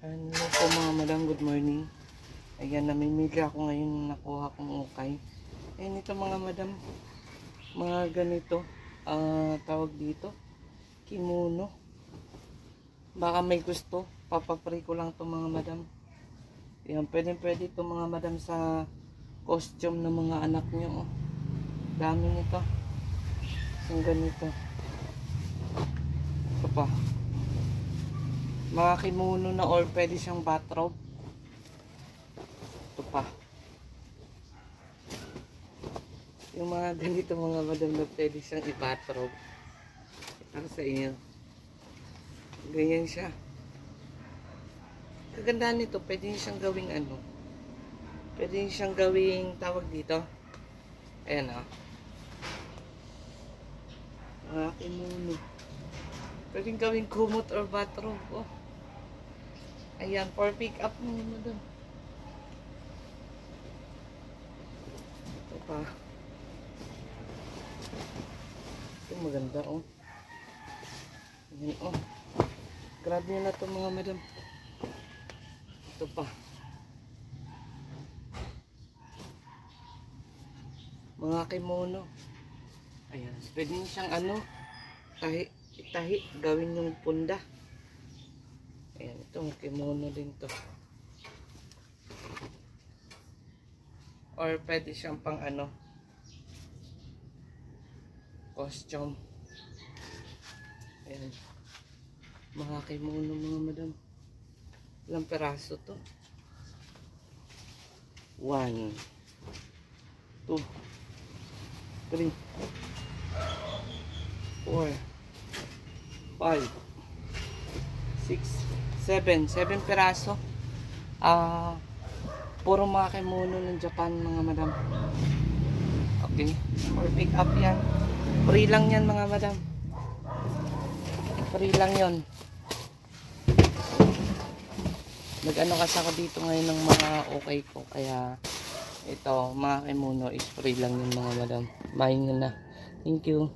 Hello po mga madam, good morning. Ayan, namimili ako ngayon ng nakuha kong ukay. Ayan ito mga madam, mga ganito, tawag dito, kimono. Baka may gusto, papapray ko lang ito mga madam. Ayan, pwede ito mga madam sa costume ng mga anak nyo. Oh. Dami nito. Yung ganito. Ito pa. Mga kimono na or pwede siyang bathrobe. Ito pa. Yung mga ganito mga madam na pwede siyang i-bathrobe. Ito sa inyo. Ganyan siya. Kagandahan nito, pwede siyang gawing ano. Pwede siyang gawing tawag dito. Ayan o. Mga kimono. Pwede gawing kumot or bathrobe. Oh. Ayan, for pick up mo madam. Ito pa. Ito maganda oh. Ayan oh. Grab nyo na ito mga madam. Ito pa. Mga kimono. Ayan. Pwede nyo siyang ano. Itahi. Gawin yung punda. Ayan. Itong kimono din to. Or pwede siyang pang ano. Costume. Ayan. Mga kimono mga madam. Ilang peraso to? 1 2 3 4 5 6 7 peraso. Puro mga kimono ng Japan mga madam. Okay, or pick up yan. Free lang yan mga madam. Free lang yon. Nag-ano kasi ako dito ngayon ng mga okay ko. Kaya ito, mga kimono is free lang yun mga madam. Bye nyo na. Thank you.